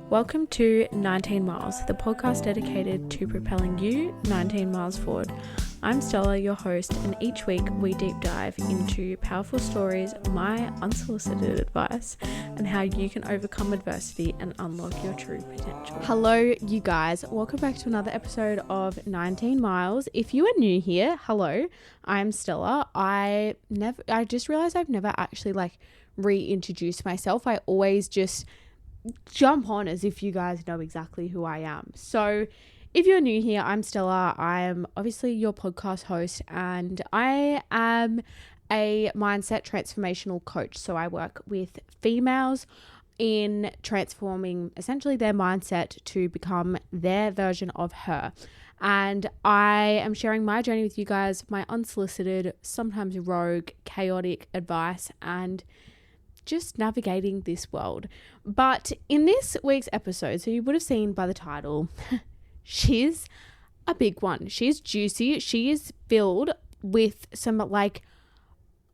Welcome to 19 Miles, the podcast dedicated to propelling you 19 miles forward. I'm Stella, your host, and each week we deep dive into powerful stories, my unsolicited advice, and how you can overcome adversity and unlock your true potential. Hello, you guys. Welcome back to another episode of 19 Miles. If you are new here, hello, I'm Stella. I just realized I've never actually reintroduced myself. I always just jump on as if you guys know exactly who I am. So if you're new here, I'm Stella. I am obviously your podcast host, and I am a mindset transformational coach. So I work with females in transforming essentially their mindset to become their version of her. And I am sharing my journey with you guys, my unsolicited, sometimes rogue, chaotic advice, and just navigating this world. But in this week's episode, so you would have seen by the title, she's a big one. She's juicy. She is filled with some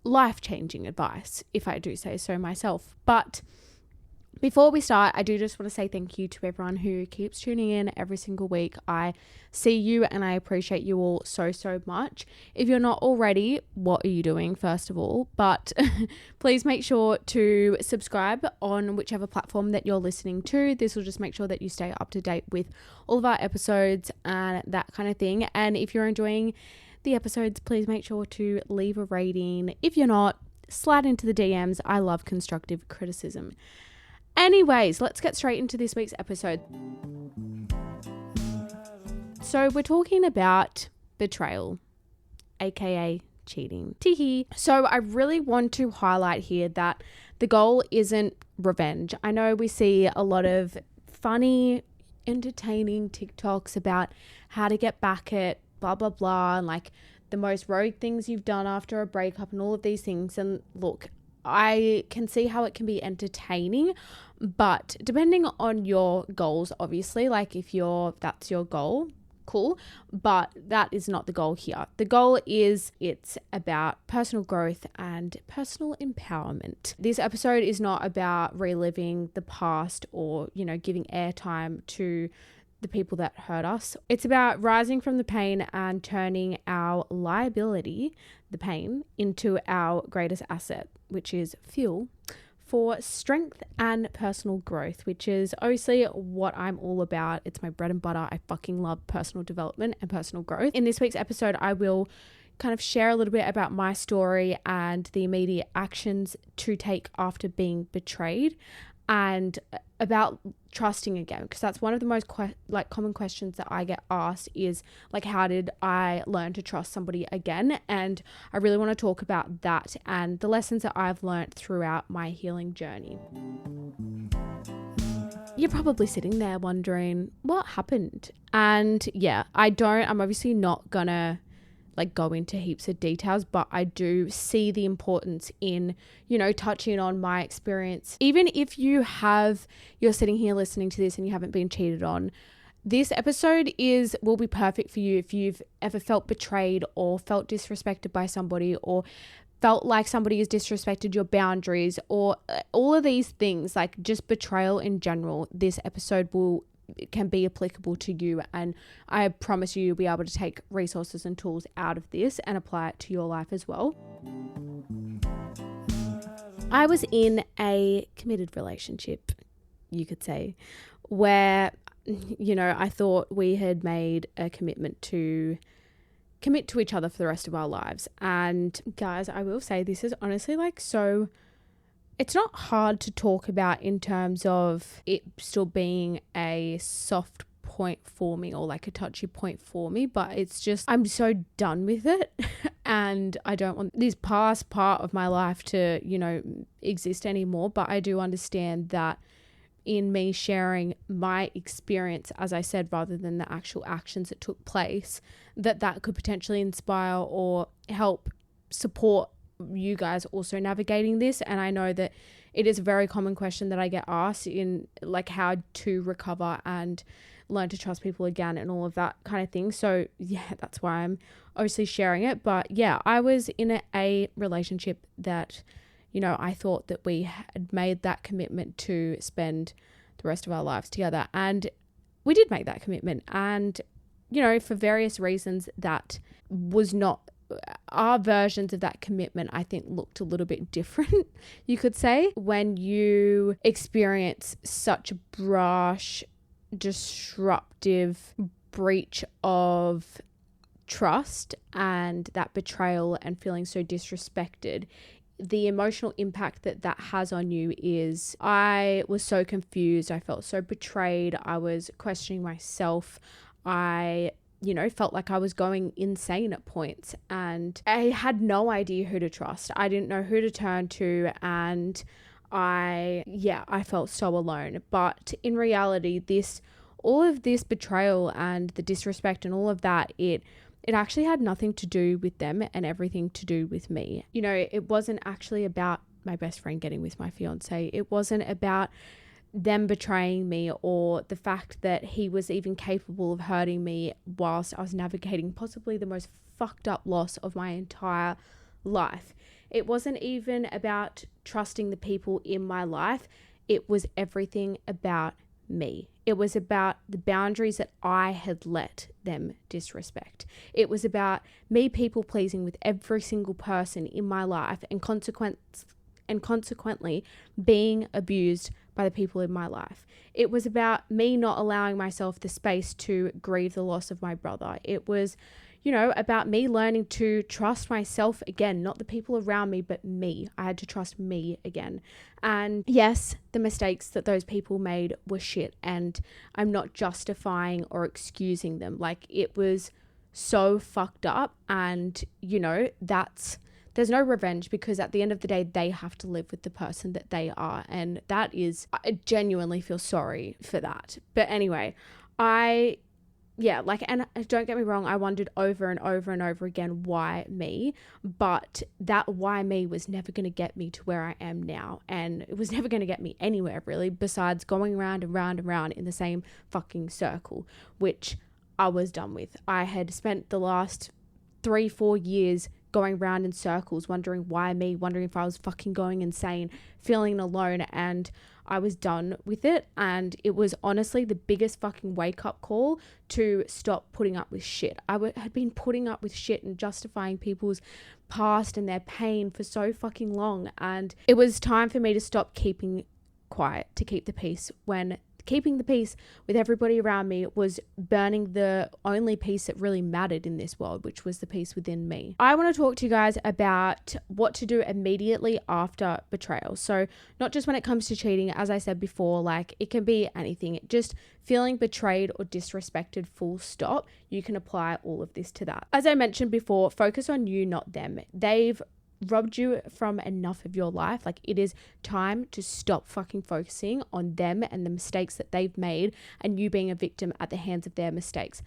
life-changing advice, if I do say so myself. But before we start, I do just want to say thank you to everyone who keeps tuning in every single week. I see you and I appreciate you all so much. If you're not already, what are you doing, first of all? But please make sure to subscribe on whichever platform that you're listening to. This will just make sure that you stay up to date with all of our episodes and that kind of thing. And if you're enjoying the episodes, please make sure to leave a rating. If you're not, slide into the DMs. I love constructive criticism. Anyways, let's get straight into this week's episode. So we're talking about betrayal, aka cheating. Teehee. So I really want to highlight here that the goal isn't revenge. I know we see a lot of funny, entertaining TikToks about how to get back at blah, blah, blah, and the most rogue things you've done after a breakup and all of these things. And look, I can see how it can be entertaining, but depending on your goals, obviously, if that's your goal, cool, but that is not the goal here. The goal is it's about personal growth and personal empowerment. This episode is not about reliving the past or, giving airtime to the people that hurt us. It's about rising from the pain and turning our liability, the pain, into our greatest asset, which is fuel for strength and personal growth, which is obviously what I'm all about. It's my bread and butter. I fucking love personal development and personal growth. In this week's episode, I will kind of share a little bit about my story and the immediate actions to take after being betrayed, and about trusting again, because that's one of the most common questions that I get asked is how did I learn to trust somebody again? And I really want to talk about that and the lessons that I've learned throughout my healing journey. You're probably sitting there wondering what happened, and I'm obviously not gonna go into heaps of details, but I do see the importance in, touching on my experience. Even if you're sitting here listening to this and you haven't been cheated on, this episode will be perfect for you if you've ever felt betrayed or felt disrespected by somebody or felt like somebody has disrespected your boundaries or all of these things, just betrayal in general. This episode can be applicable to you, and I promise you'll be able to take resources and tools out of this and apply it to your life as well. I was in a committed relationship, you could say, where I thought we had made a commitment to commit to each other for the rest of our lives. And guys, I will say this is honestly it's not hard to talk about in terms of it still being a soft point for me or a touchy point for me, but it's just I'm so done with it and I don't want this past part of my life to, exist anymore. But I do understand that in me sharing my experience, as I said, rather than the actual actions that took place, that could potentially inspire or help support you guys also navigating this. And I know that it is a very common question that I get asked in how to recover and learn to trust people again and all of that kind of thing. So that's why I'm obviously sharing it. But I was in a relationship that I thought that we had made that commitment to spend the rest of our lives together. And we did make that commitment. And, for various reasons, that was not, our versions of that commitment, I think, looked a little bit different, you could say. When you experience such a brash, disruptive breach of trust and that betrayal and feeling so disrespected, the emotional impact that has on you is, I was so confused. I felt so betrayed. I was questioning myself. I felt like I was going insane at points, and I had no idea who to trust. I didn't know who to turn to, and I felt so alone. But in reality, all of this betrayal and the disrespect and all of that, it actually had nothing to do with them and everything to do with me. It wasn't actually about my best friend getting with my fiance. It wasn't about them betraying me or the fact that he was even capable of hurting me whilst I was navigating possibly the most fucked up loss of my entire life. It wasn't even about trusting the people in my life. It was everything about me. It was about the boundaries that I had let them disrespect. It was about me people pleasing with every single person in my life, and consequently being abused by the people in my life. It was about me not allowing myself the space to grieve the loss of my brother. It was, about me learning to trust myself again, not the people around me, but me. I had to trust me again. And yes, the mistakes that those people made were shit, and I'm not justifying or excusing them. Like, it was so fucked up, and there's no revenge, because at the end of the day, they have to live with the person that they are. And that is, I genuinely feel sorry for that. But anyway, and don't get me wrong, I wondered over and over and over again, why me? But that why me was never going to get me to where I am now. And it was never going to get me anywhere, really, besides going round and round and round in the same fucking circle, which I was done with. I had spent the last 3-4 years going round in circles, wondering why me, wondering if I was fucking going insane, feeling alone, and I was done with it. And it was honestly the biggest fucking wake up call to stop putting up with shit. Had been putting up with shit and justifying people's past and their pain for so fucking long, and it was time for me to stop keeping quiet, to keep the peace, when keeping the peace with everybody around me was burning the only peace that really mattered in this world, which was the peace within me. I want to talk to you guys about what to do immediately after betrayal. So not just when it comes to cheating, as I said before, like, it can be anything. Just feeling betrayed or disrespected, full stop. You can apply all of this to that. As I mentioned before, focus on you, not them. They've robbed you from enough of your life. Like, it is time to stop fucking focusing on them and the mistakes that they've made and you being a victim at the hands of their mistakes.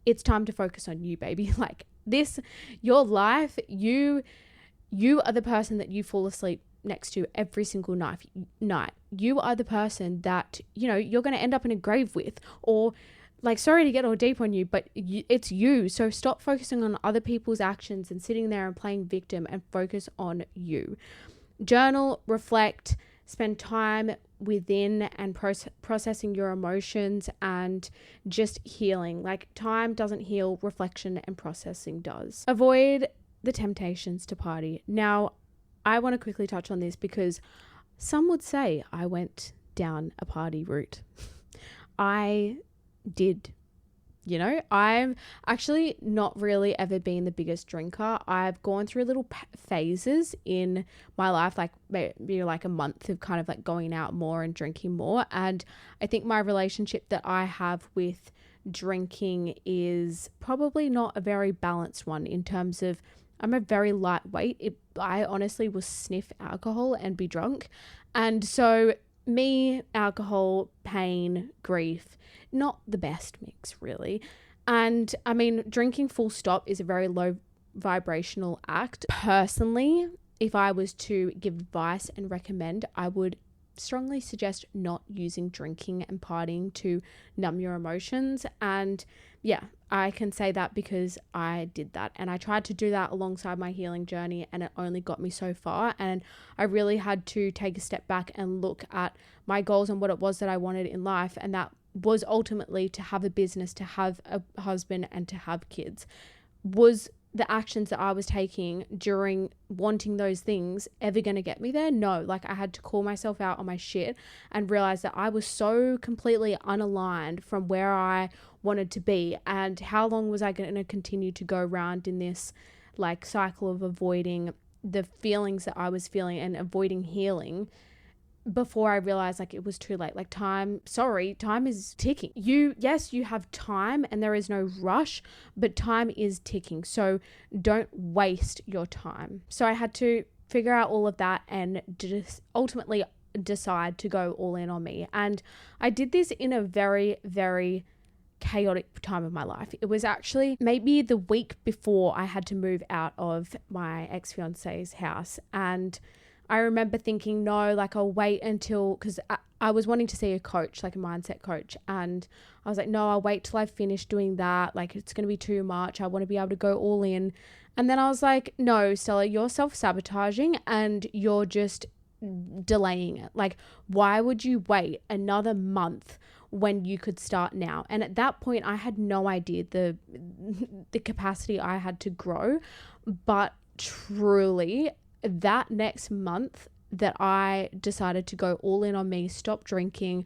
It's time to focus on you, baby. Like, your life, you are the person that you fall asleep next to every single night. You are the person that, you're going to end up in a grave with, or, like, sorry to get all deep on you, but it's you. So stop focusing on other people's actions and sitting there and playing victim, and focus on you. Journal, reflect, spend time within and processing your emotions and just healing. Like, time doesn't heal, reflection and processing does. Avoid the temptations to party. Now, I want to quickly touch on this because some would say I went down a party route. I did. I've actually not really ever been the biggest drinker. I've gone through little phases in my life, like maybe like a month of kind of like going out more and drinking more. And I think my relationship that I have with drinking is probably not a very balanced one, in terms of I'm a very lightweight. I honestly will sniff alcohol and be drunk. And so me, alcohol, pain, grief, not the best mix, really. And I mean, drinking full stop is a very low vibrational act. Personally, if I was to give advice and recommend, I would strongly suggest not using drinking and partying to numb your emotions. And yeah, I can say that because I did that, and I tried to do that alongside my healing journey, and it only got me so far. And I really had to take a step back and look at my goals and what it was that I wanted in life. And that was ultimately to have a business, to have a husband, and to have kids. Was the actions that I was taking during wanting those things ever going to get me there? No. Like, I had to call myself out on my shit and realize that I was so completely unaligned from where I wanted to be. And how long was I going to continue to go around in this like cycle of avoiding the feelings that I was feeling and avoiding healing before I realized like it was too late. Like, time is ticking. Yes, you have time and there is no rush, but time is ticking. So don't waste your time. So I had to figure out all of that and just ultimately decide to go all in on me. And I did this in a very, very chaotic time of my life. It was actually maybe the week before I had to move out of my ex-fiance's house. And I remember thinking, no, like I'll wait until, because I was wanting to see a coach, like a mindset coach. And I was like, no, I'll wait till I finish doing that. Like, it's going to be too much. I want to be able to go all in. And then I was like, no, Stella, you're self-sabotaging and you're just delaying it. Like, why would you wait another month when you could start now? And at that point, I had no idea the capacity I had to grow. But truly, that next month that I decided to go all in on me, stop drinking,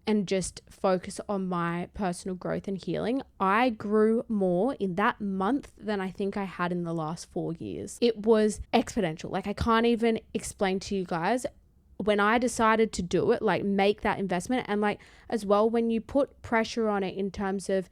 and just focus on my personal growth and healing, I grew more in that month than I think I had in the last 4 years. It was exponential. Like, I can't even explain to you guys when I decided to do it, like make that investment. And like as well, when you put pressure on it in terms of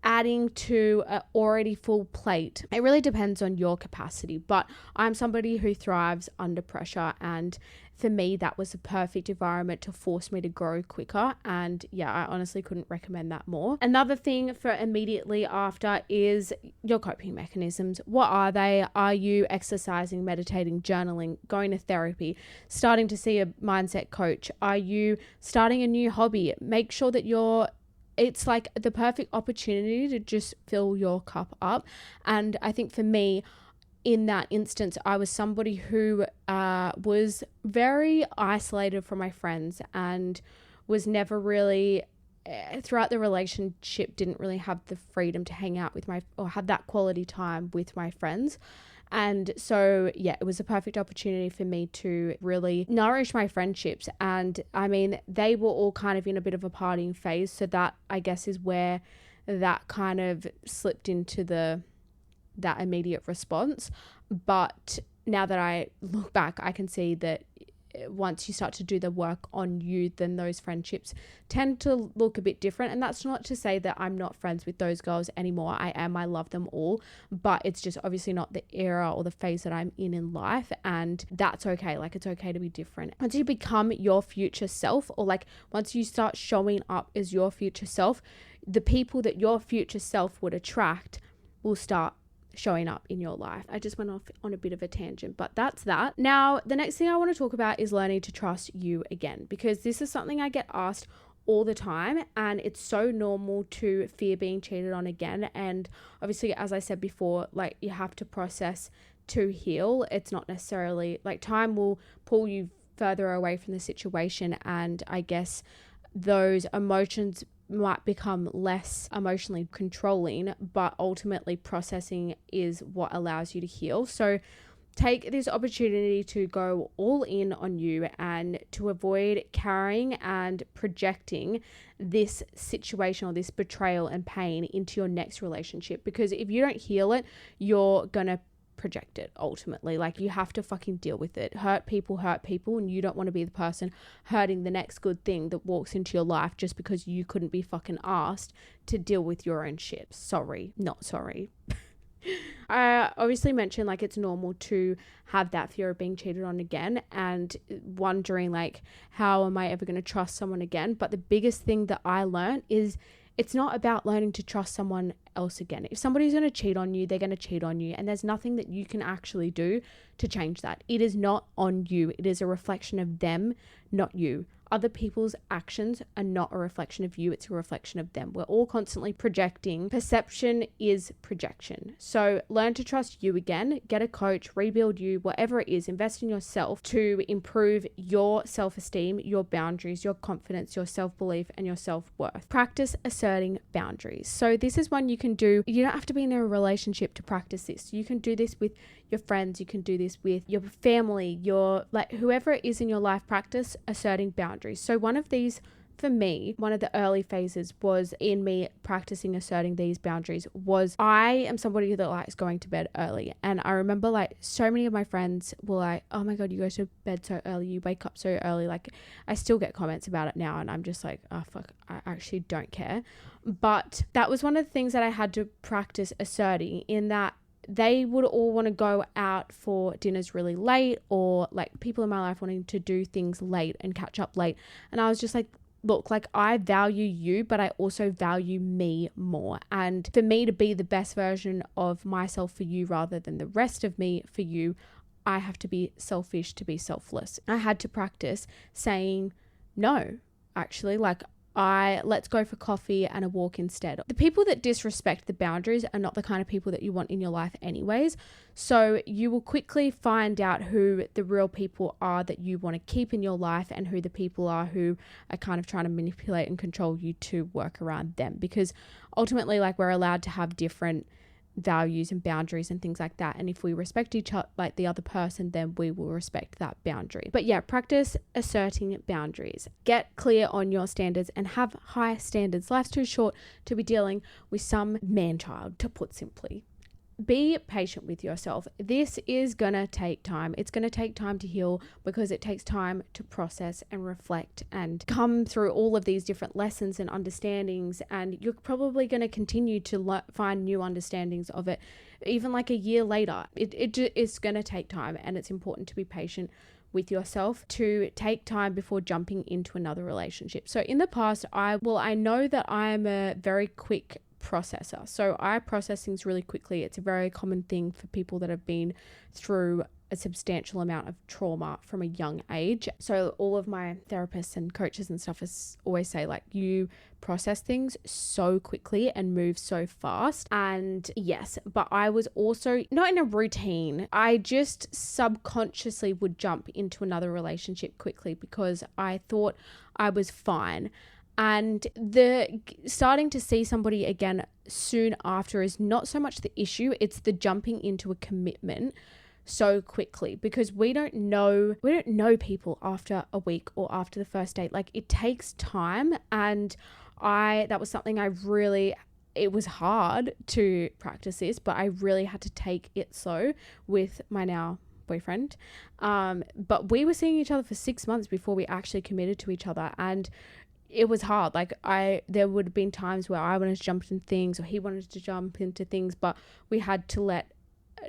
adding to an already full plate, it really depends on your capacity. But I'm somebody who thrives under pressure, and for me that was the perfect environment to force me to grow quicker. And yeah, I honestly couldn't recommend that more. Another thing for immediately after is your coping mechanisms. What are they? Are you exercising, meditating, journaling, going to therapy, starting to see a mindset coach? Are you starting a new hobby? Make sure that it's like the perfect opportunity to just fill your cup up. And I think for me, in that instance, I was somebody who was very isolated from my friends and was never really, throughout the relationship, didn't really have the freedom to hang out with or have that quality time with my friends. And so, yeah, it was a perfect opportunity for me to really nourish my friendships. And I mean, they were all kind of in a bit of a partying phase. So that, I guess, is where that kind of slipped into that immediate response. But now that I look back, I can see that once you start to do the work on you, then those friendships tend to look a bit different. And that's not to say that I'm not friends with those girls anymore. I love them all, but it's just obviously not the era or the phase that I'm in life. And that's okay. Like, it's okay to be different. Once you become your future self, or like once you start showing up as your future self, the people that your future self would attract will start showing up in your life. I just went off on a bit of a tangent, but that's that. Now, the next thing I want to talk about is learning to trust you again, because this is something I get asked all the time, and it's so normal to fear being cheated on again. And obviously, as I said before, like, you have to process to heal. It's not necessarily like time will pull you further away from the situation, and I guess those emotions might become less emotionally controlling, but ultimately processing is what allows you to heal. So take this opportunity to go all in on you and to avoid carrying and projecting this situation or this betrayal and pain into your next relationship, because if you don't heal it, you're gonna project it ultimately. Like, you have to fucking deal with it. Hurt people, and you don't want to be the person hurting the next good thing that walks into your life just because you couldn't be fucking asked to deal with your own shit. Sorry, not sorry. I obviously mentioned like it's normal to have that fear of being cheated on again and wondering like, how am I ever going to trust someone again? But the biggest thing that I learned is it's not about learning to trust someone else again. If somebody's going to cheat on you, they're going to cheat on you. And there's nothing that you can actually do to change that. It is not on you. It is a reflection of them, not you. Other people's actions are not a reflection of you. It's a reflection of them. We're all constantly projecting. Perception is projection. So learn to trust you again. Get a coach, rebuild you, whatever it is. Invest in yourself to improve your self-esteem, your boundaries, your confidence, your self-belief, and your self-worth. Practice asserting boundaries. So this is one you can do. You don't have to be in a relationship to practice this. You can do this with your friends. You can do this with your family, your whoever it is in your life. Practice asserting boundaries. So one of these, for me, one of the early phases was in me practicing asserting these boundaries was I am somebody that likes going to bed early. And I remember so many of my friends were like, oh my God, you go to bed so early, you wake up so early. I still get comments about it now and I'm just like, oh fuck, I actually don't care. But that was one of the things that I had to practice asserting, in that they would all want to go out for dinners really late, or people in my life wanting to do things late and catch up late. And I was just like, look, I value you, but I also value me more. And for me to be the best version of myself for you rather than the rest of me for you, I have to be selfish to be selfless. I had to practice saying no, actually, let's go for coffee and a walk instead. The people that disrespect the boundaries are not the kind of people that you want in your life anyways. So you will quickly find out who the real people are that you want to keep in your life, and who the people are who are kind of trying to manipulate and control you to work around them. Because ultimately, we're allowed to have different values and boundaries and things like that, and if we respect each other, the other person, then we will respect that boundary. But yeah, practice asserting boundaries. Get clear on your standards and have high standards. Life's too short to be dealing with some man-child, to put simply. Be patient with yourself. This is going to take time. It's going to take time to heal, because it takes time to process and reflect and come through all of these different lessons and understandings. And you're probably going to continue to find new understandings of it, even a year later. It's going to take time, and it's important to be patient with yourself, to take time before jumping into another relationship. So in the past, I know that I'm a very quick processor. So I process things really quickly. It's a very common thing for people that have been through a substantial amount of trauma from a young age. So all of my therapists and coaches and stuff always say, you process things so quickly and move so fast. And yes, but I was also not in a routine. I just subconsciously would jump into another relationship quickly because I thought I was fine. And the starting to see somebody again soon after is not so much the issue, it's the jumping into a commitment so quickly, because we don't know people after a week or after the first date. It takes time, and that was something it was hard to practice this, but I really had to take it slow with my now boyfriend. But we were seeing each other for 6 months before we actually committed to each other, and it was hard. There would have been times where I wanted to jump into things, or he wanted to jump into things, but we had to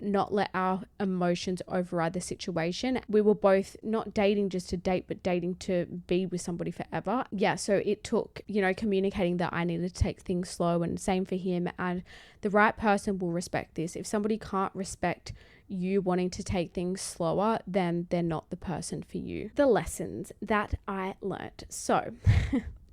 not let our emotions override the situation. We were both not dating just to date, but dating to be with somebody forever. Yeah, so it took, communicating that I needed to take things slow, and same for him. And the right person will respect this. If somebody can't respect you wanting to take things slower, then they're not the person for you. The lessons that I learned. So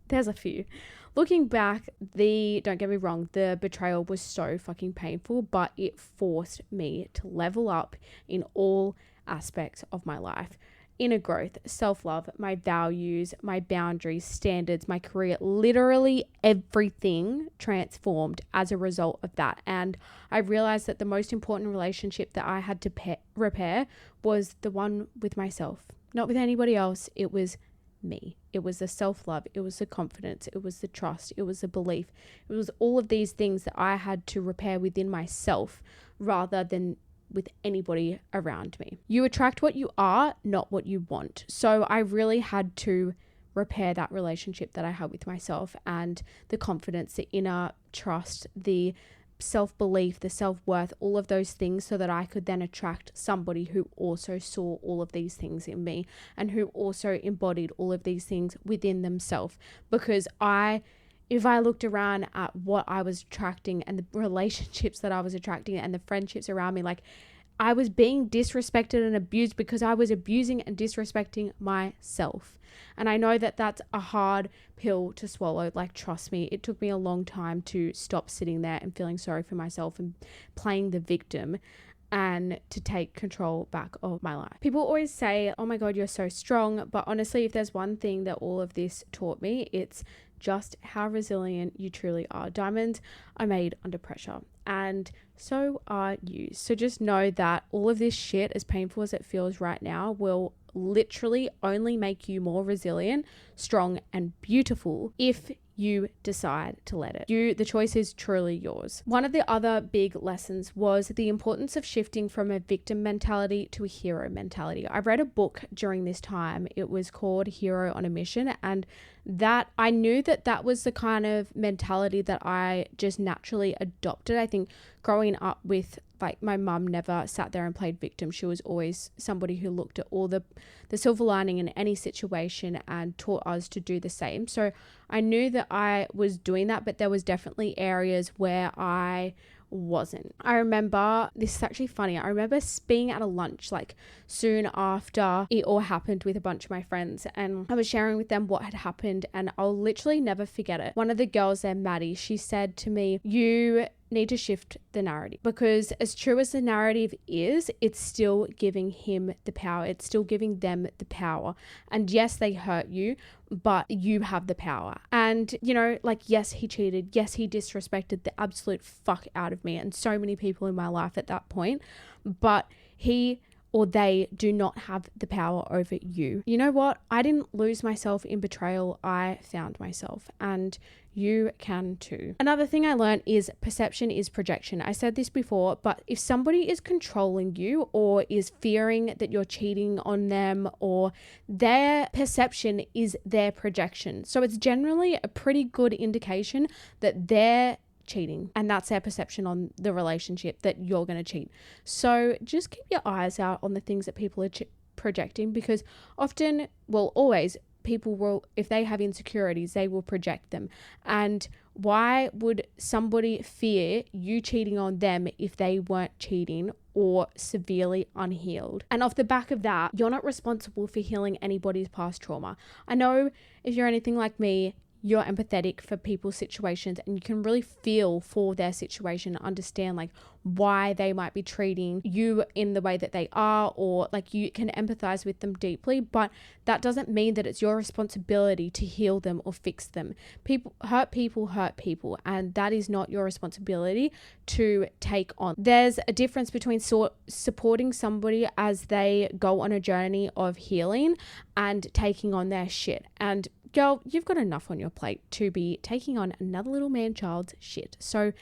there's a few. Looking back, don't get me wrong, the betrayal was so fucking painful, but it forced me to level up in all aspects of my life. Inner growth, self-love, my values, my boundaries, standards, my career, literally everything transformed as a result of that. And I realized that the most important relationship that I had to repair was the one with myself, not with anybody else. It was me. It was the self-love. It was the confidence. It was the trust. It was the belief. It was all of these things that I had to repair within myself rather than with anybody around me. You attract what you are, not what you want. So I really had to repair that relationship that I had with myself, and the confidence, the inner trust, the self-belief, the self-worth, all of those things, so that I could then attract somebody who also saw all of these things in me and who also embodied all of these things within themselves. Because if I looked around at what I was attracting and the relationships that I was attracting and the friendships around me, like I was being disrespected and abused because I was abusing and disrespecting myself. And I know that that's a hard pill to swallow. Like, trust me, it took me a long time to stop sitting there and feeling sorry for myself and playing the victim and to take control back of my life. People always say, oh my God, you're so strong. But honestly, if there's one thing that all of this taught me, it's just how resilient you truly are. Diamonds are made under pressure, and so are you. So just know that all of this shit, as painful as it feels right now, will literally only make you more resilient, strong, and beautiful if you decide to let it. The choice is truly yours. One of the other big lessons was the importance of shifting from a victim mentality to a hero mentality. I read a book during this time. It was called Hero on a Mission, and that I knew that was the kind of mentality that I just naturally adopted. I think growing up with, like, my mum never sat there and played victim. She was always somebody who looked at all the silver lining in any situation and taught us to do the same. So I knew that I was doing that, but there was definitely areas where I wasn't. I remember, this is actually funny, I remember being at a lunch like soon after it all happened with a bunch of my friends, and I was sharing with them what had happened, and I'll literally never forget it. One of the girls there, Maddie, she said to me, you need to shift the narrative, because as true as the narrative is, it's still giving him the power. It's still giving them the power. And yes, they hurt you, but you have the power. And, you know, like, yes, he cheated. Yes, he disrespected the absolute fuck out of me and so many people in my life at that point. But he or they do not have the power over you. You know what? I didn't lose myself in betrayal. I found myself, and you can too. Another thing I learned is perception is projection. I said this before, but if somebody is controlling you or is fearing that you're cheating on them, or their perception is their projection. So it's generally a pretty good indication that they're cheating, and that's their perception on the relationship, that you're going to cheat. So just keep your eyes out on the things that people are projecting, because often, well, always, people will, if they have insecurities, they will project them. And why would somebody fear you cheating on them if they weren't cheating or severely unhealed? And off the back of that, you're not responsible for healing anybody's past trauma. I know if you're anything like me, you're empathetic for people's situations, and you can really feel for their situation, understand like why they might be treating you in the way that they are, or like you can empathize with them deeply, but that doesn't mean that it's your responsibility to heal them or fix them. People hurt people, and that is not your responsibility to take on. There's a difference between supporting somebody as they go on a journey of healing and taking on their shit. And girl, you've got enough on your plate to be taking on another little man-child's shit. So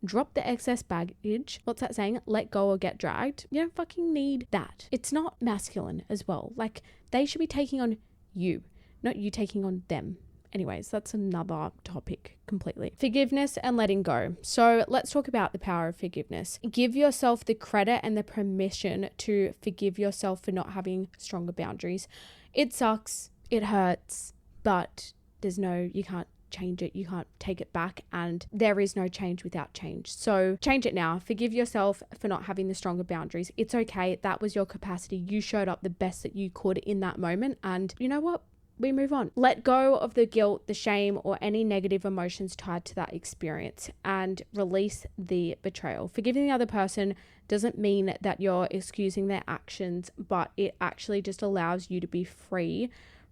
drop the excess baggage. What's that saying? Let go or get dragged. You don't fucking need that. It's not masculine as well. Like, they should be taking on you, not you taking on them. Anyways, that's another topic completely. Forgiveness and letting go. So let's talk about the power of forgiveness. Give yourself the credit and the permission to forgive yourself for not having stronger boundaries. It sucks. It hurts. But you can't change it. You can't take it back, and there is no change without change. So change it now. Forgive yourself for not having the stronger boundaries. It's okay. That was your capacity. You showed up the best that you could in that moment, and you know what? We move on. Let go of the guilt, the shame, or any negative emotions tied to that experience, and release the betrayal. Forgiving the other person doesn't mean that you're excusing their actions, but it actually just allows you to be free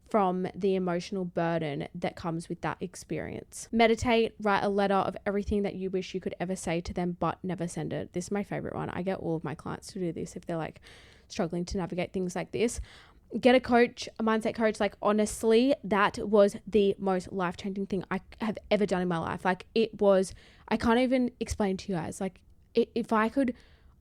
from the emotional burden that comes with that experience. Meditate, write a letter of everything that you wish you could ever say to them, but never send it. This is my favorite one. I get all of my clients to do this if they're like struggling to navigate things like this. Get a coach, a mindset coach. Like, honestly, that was the most life-changing thing I have ever done in my life. Like, it was, I can't even explain to you guys. Like, if I could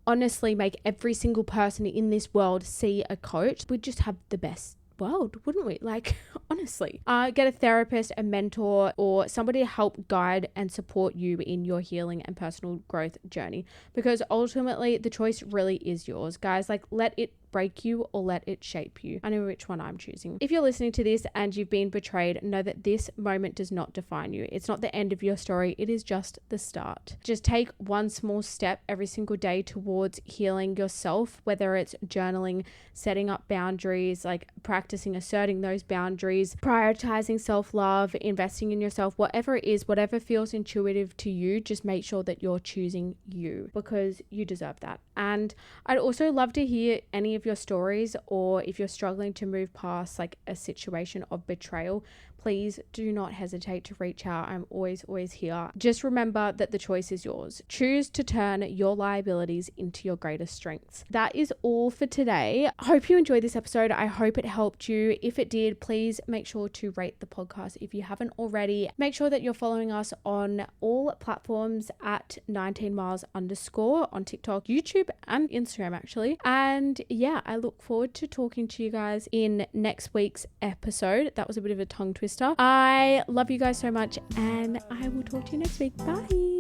honestly make every single person in this world see a coach, we'd just have the best world, wouldn't we? Like, honestly, get a therapist, a mentor, or somebody to help guide and support you in your healing and personal growth journey, because ultimately the choice really is yours, guys. Like, let it break you or let it shape you. I know which one I'm choosing. If you're listening to this and you've been betrayed, know that this moment does not define you. It's not the end of your story. It is just the start. Just take one small step every single day towards healing yourself, whether it's journaling, setting up boundaries, like practicing asserting those boundaries, prioritizing self-love, investing in yourself, whatever it is, whatever feels intuitive to you, just make sure that you're choosing you because you deserve that. And I'd also love to hear any of your stories, or if you're struggling to move past like a situation of betrayal, please do not hesitate to reach out. I'm always here. Just remember that the choice is yours. Choose to turn your liabilities into your greatest strengths. That is all for today. I hope you enjoyed this episode. I hope it helped you. If it did, please make sure to rate the podcast if you haven't already. Make sure that you're following us on all platforms at 19miles_ on TikTok, YouTube, and Instagram actually. And yeah, I look forward to talking to you guys in next week's episode. That was a bit of a tongue twister. I love you guys so much, and I will talk to you next week. Bye.